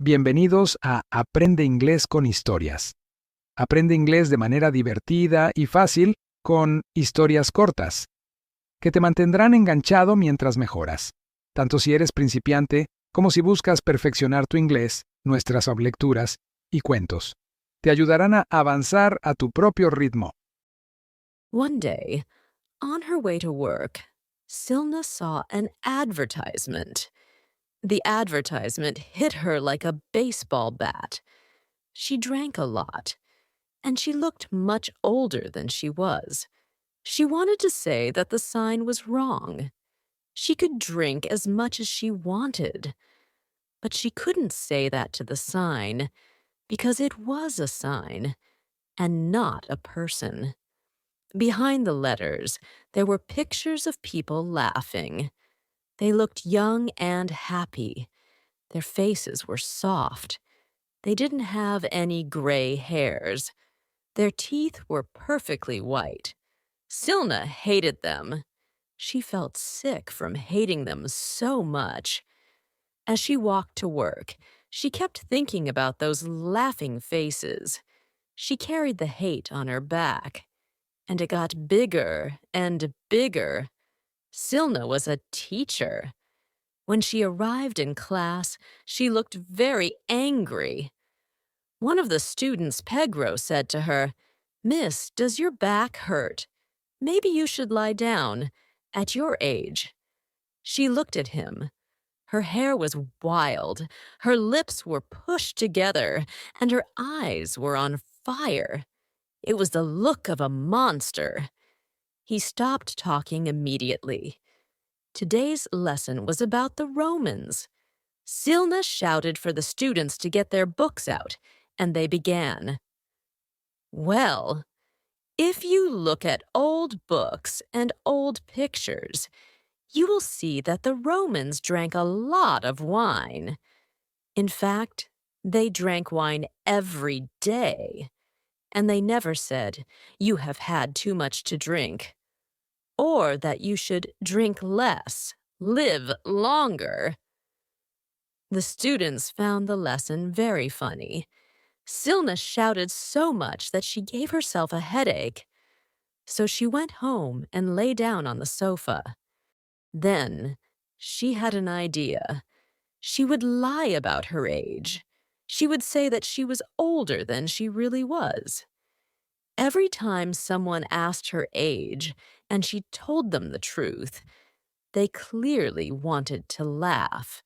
Bienvenidos a Aprende Inglés con Historias. Aprende inglés de manera divertida y fácil con historias cortas, que te mantendrán enganchado mientras mejoras, tanto si eres principiante como si buscas perfeccionar tu inglés. Nuestras lecturas y cuentos te ayudarán a avanzar a tu propio ritmo. One day, on her way to work, Silna saw an advertisement. The advertisement hit her like a baseball bat. She drank a lot, and she looked much older than she was. She wanted to say that the sign was wrong. She could drink as much as she wanted, but she couldn't say that to the sign because it was a sign and not a person. Behind the letters, there were pictures of people laughing. They looked young and happy. Their faces were soft. They didn't have any gray hairs. Their teeth were perfectly white. Silna hated them. She felt sick from hating them so much. As she walked to work, she kept thinking about those laughing faces. She carried the hate on her back, and it got bigger and bigger. Silna was a teacher. When she arrived in class, she looked very angry. One of the students, Pegro, said to her, "Miss, does your back hurt? Maybe you should lie down. At your age." She looked at him. Her hair was wild, her lips were pushed together, and her eyes were on fire. It was the look of a monster. He stopped talking immediately. Today's lesson was about the Romans. Silna shouted for the students to get their books out, and they began. Well, if you look at old books and old pictures, you will see that the Romans drank a lot of wine. In fact, they drank wine every day. And they never said, "You have had too much to drink," or that you should drink less, live longer. The students found the lesson very funny. Silna shouted so much that she gave herself a headache. So she went home and lay down on the sofa. Then she had an idea. She would lie about her age. She would say that she was older than she really was. Every time someone asked her age and she told them the truth, they clearly wanted to laugh.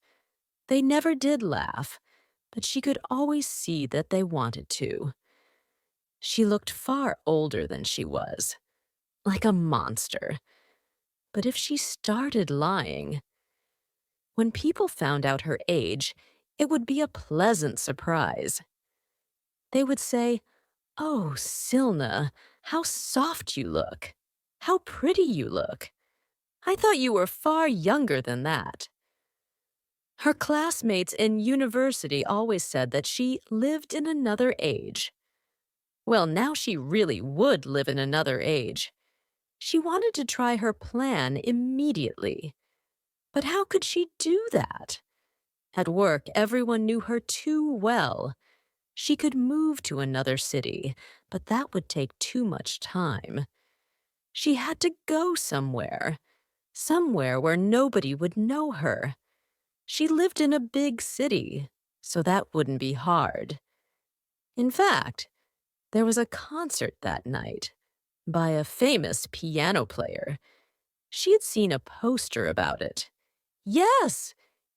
They never did laugh, but she could always see that they wanted to. She looked far older than she was, like a monster. But if she started lying, when people found out her age, it would be a pleasant surprise. They would say, "Oh, Silna, how soft you look. How pretty you look. I thought you were far younger than that." Her classmates in university always said that she lived in another age. Well, now she really would live in another age. She wanted to try her plan immediately. But how could she do that? At work, everyone knew her too well. She could move to another city, but that would take too much time. She had to go somewhere where nobody would know her. She lived in a big city, so that wouldn't be hard. In fact, there was a concert that night by a famous piano player. She had seen a poster about it. Yes,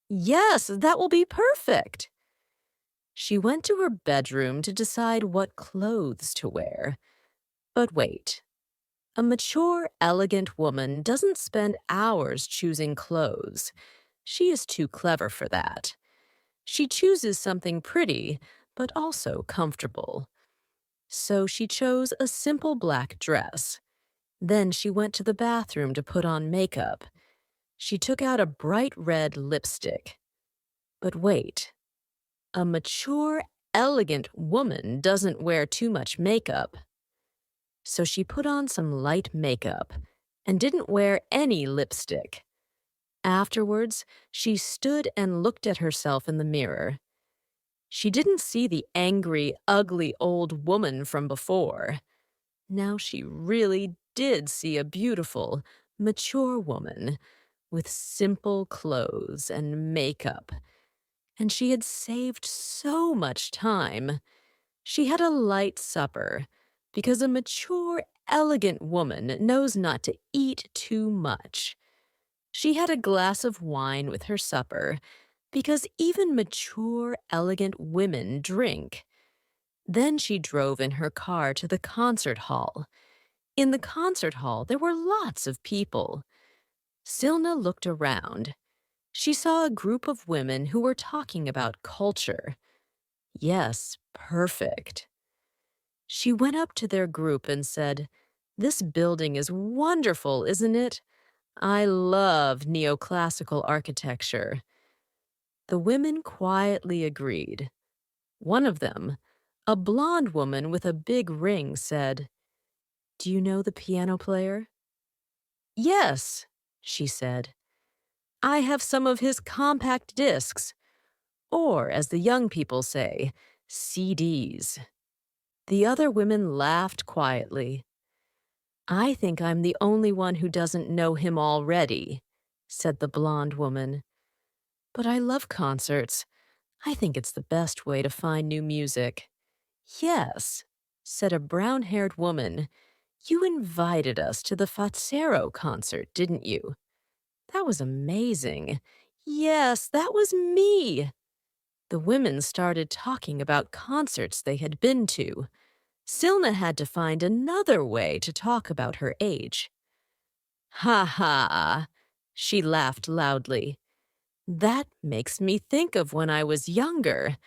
that will be perfect. She went to her bedroom to decide what clothes to wear. But wait, a mature, elegant woman doesn't spend hours choosing clothes. She is too clever for that. She chooses something pretty, but also comfortable. So she chose a simple black dress. Then she went to the bathroom to put on makeup. She took out a bright red lipstick. But wait, a mature, elegant woman doesn't wear too much makeup. So she put on some light makeup and didn't wear any lipstick. Afterwards, she stood and looked at herself in the mirror. She didn't see the angry, ugly old woman from before. Now she really did see a beautiful, mature woman with simple clothes and makeup. And she had saved so much time. She had a light supper because a mature, elegant woman knows not to eat too much. She had a glass of wine with her supper because even mature, elegant women drink. Then she drove in her car to the concert hall. In the concert hall, there were lots of people. Silna looked around. She saw a group of women who were talking about culture. Yes, perfect. She went up to their group and said, "This building is wonderful, isn't it? I love neoclassical architecture." The women quietly agreed. One of them, a blonde woman with a big ring, said, "Do you know the piano player?" "Yes," she said. "I have some of his compact discs, or, as the young people say, CDs." The other women laughed quietly. "I think I'm the only one who doesn't know him already," said the blonde woman. "But I love concerts. I think it's the best way to find new music." "Yes," said a brown-haired woman. "You invited us to the Fazzero concert, didn't you?" "That was amazing." "Yes, that was me." The women started talking about concerts they had been to. Silna had to find another way to talk about her age. "Ha ha," she laughed loudly. "That makes me think of when I was younger.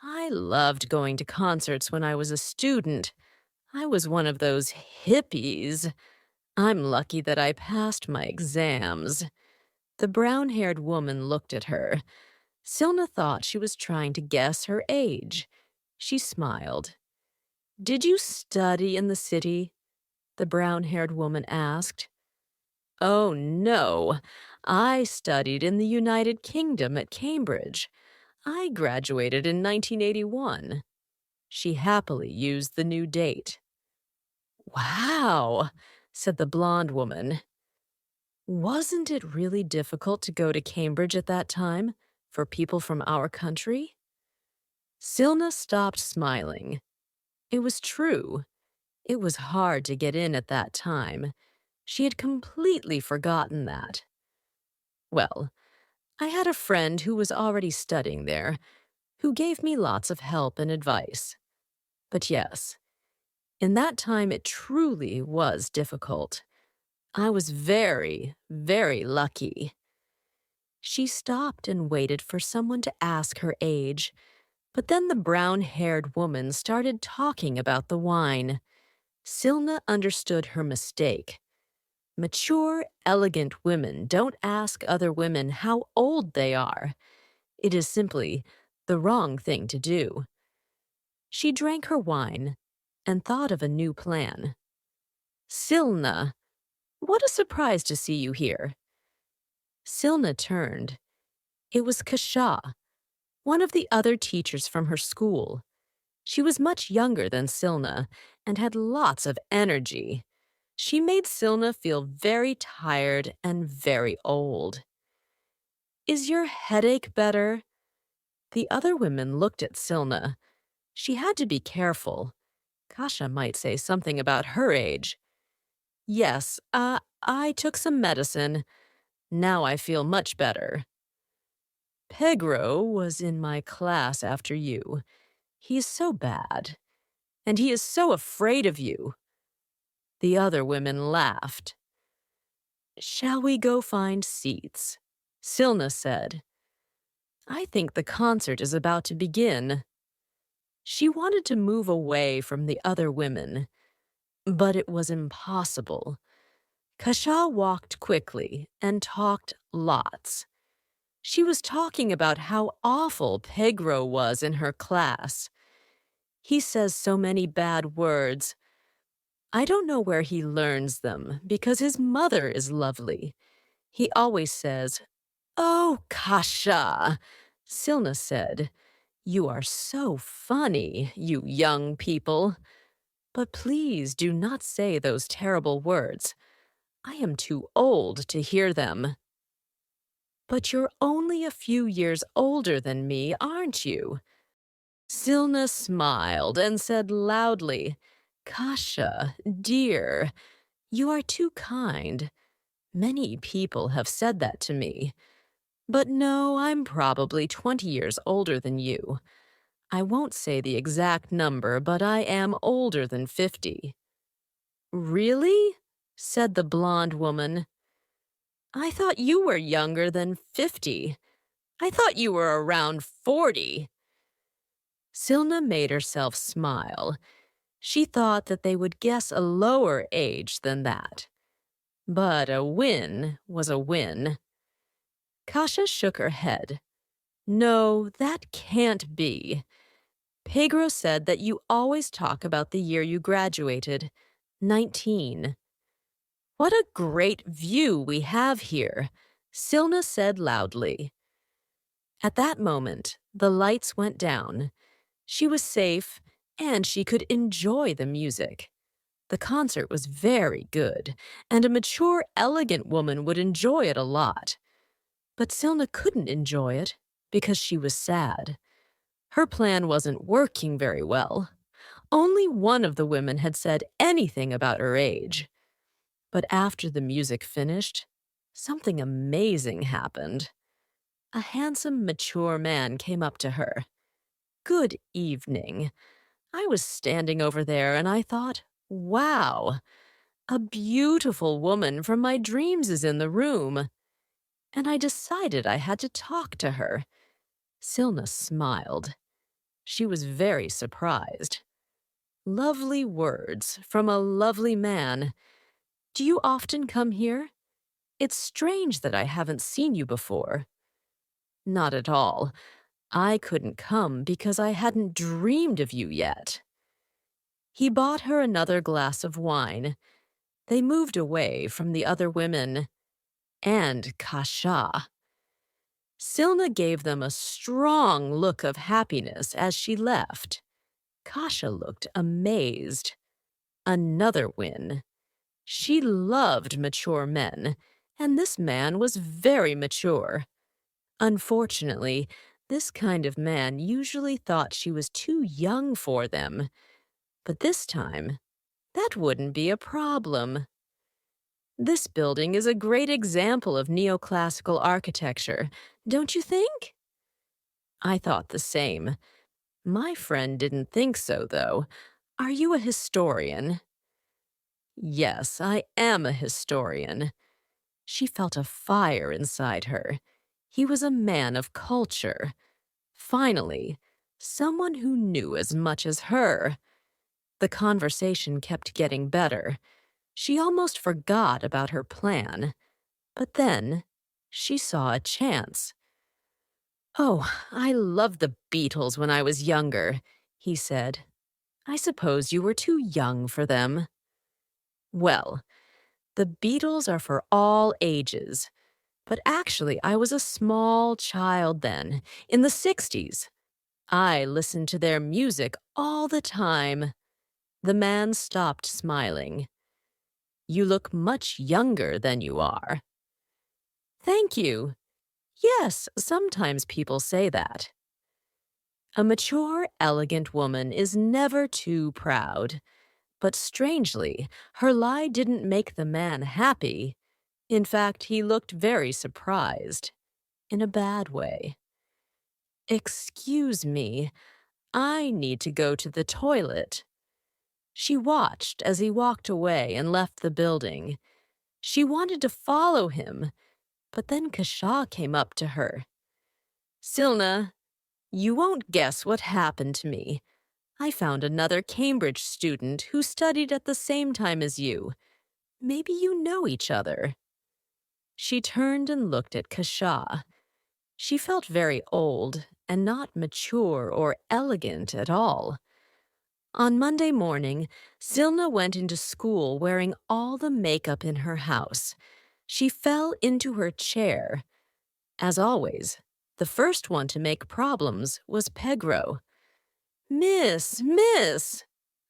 I loved going to concerts when I was a student. I was one of those hippies. I'm lucky that I passed my exams." The brown-haired woman looked at her. Silna thought she was trying to guess her age. She smiled. "Did you study in the city?" the brown-haired woman asked. "Oh, no. I studied in the United Kingdom at Cambridge. I graduated in 1981. She happily used the new date. "Wow," said the blonde woman. "Wasn't it really difficult to go to Cambridge at that time for people from our country?" Silna stopped smiling. It was true. It was hard to get in at that time. She had completely forgotten that. "Well, I had a friend who was already studying there, who gave me lots of help and advice. But yes, in that time it truly was difficult. I was very, very lucky." She stopped and waited for someone to ask her age, but then the brown-haired woman started talking about the wine. Silna understood her mistake. Mature, elegant women don't ask other women how old they are. It is simply the wrong thing to do. She drank her wine and thought of a new plan. "Silna, what a surprise to see you here." Silna turned. It was Kasha, one of the other teachers from her school. She was much younger than Silna and had lots of energy. She made Silna feel very tired and very old. "Is your headache better?" The other women looked at Silna. She had to be careful. Kasha might say something about her age. "Yes, I took some medicine. Now I feel much better." "Pedro was in my class after you. He is so bad. And he is so afraid of you." The other women laughed. "Shall we go find seats?" Silna said. "I think the concert is about to begin." She wanted to move away from the other women, but it was impossible. Kasha walked quickly and talked lots. She was talking about how awful Pedro was in her class. "He says so many bad words. I don't know where he learns them because his mother is lovely. He always says, 'Oh, Kasha,'" Silna said. You are so funny, you young people. But please do not say those terrible words. I am too old to hear them. But you're only a few years older than me, aren't you? Silna smiled and said loudly, Kasha, dear, you are too kind. Many people have said that to me. But no, I'm probably 20 years older than you. I won't say the exact number, but I am older than 50. Really? Said the blonde woman. I thought you were younger than 50. I thought you were around 40. Silna made herself smile. She thought that they would guess a lower age than that. But a win was a win. Kasha shook her head. No, that can't be. Pedro said that you always talk about the year you graduated, 19. What a great view we have here, Silna said loudly. At that moment, the lights went down. She was safe, and she could enjoy the music. The concert was very good, and a mature, elegant woman would enjoy it a lot. But Silna couldn't enjoy it because she was sad. Her plan wasn't working very well. Only one of the women had said anything about her age. But after the music finished, something amazing happened. A handsome, mature man came up to her. Good evening. I was standing over there and I thought, wow, a beautiful woman from my dreams is in the room. And I decided I had to talk to her. Silna smiled. She was very surprised. Lovely words from a lovely man. Do you often come here? It's strange that I haven't seen you before. Not at all. I couldn't come because I hadn't dreamed of you yet. He bought her another glass of wine. They moved away from the other women and Kasha. Silna gave them a strong look of happiness as she left. Kasha looked amazed. Another win. She loved mature men, and this man was very mature. Unfortunately, this kind of man usually thought she was too young for them. But this time, that wouldn't be a problem. This building is a great example of neoclassical architecture, don't you think? I thought the same. My friend didn't think so, though. Are you a historian? Yes, I am a historian. She felt a fire inside her. He was a man of culture. Finally, someone who knew as much as her. The conversation kept getting better. She almost forgot about her plan. But then, she saw a chance. Oh, I loved the Beatles when I was younger, he said. I suppose you were too young for them. Well, the Beatles are for all ages. But actually, I was a small child then, in the 60s. I listened to their music all the time. The man stopped smiling. You look much younger than you are. Thank you. Yes, sometimes people say that. A mature, elegant woman is never too proud. But strangely, her lie didn't make the man happy. In fact, he looked very surprised. In a bad way. Excuse me, I need to go to the toilet. She watched as he walked away and left the building. She wanted to follow him, but then Kasha came up to her. Silna, you won't guess what happened to me. I found another Cambridge student who studied at the same time as you. Maybe you know each other. She turned and looked at Kasha. She felt very old and not mature or elegant at all. On Monday morning, Silna went into school wearing all the makeup in her house. She fell into her chair. As always, The first one to make problems was Pegro. Miss!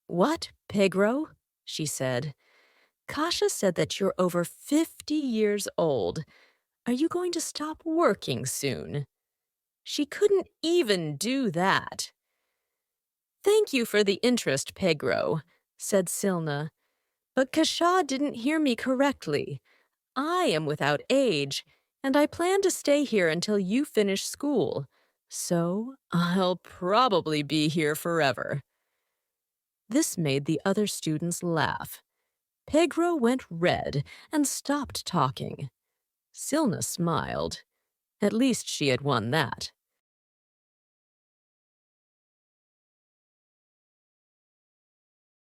What, Pegro? She said. Kasha said that you're over 50 years old. Are you going to stop working soon? She couldn't even do that. Thank you for the interest, Pegro, said Silna. But Kasha didn't hear me correctly. I am without age, and I plan to stay here until you finish school. So I'll probably be here forever. This made the other students laugh. Pegro went red and stopped talking. Silna smiled. At least she had won that.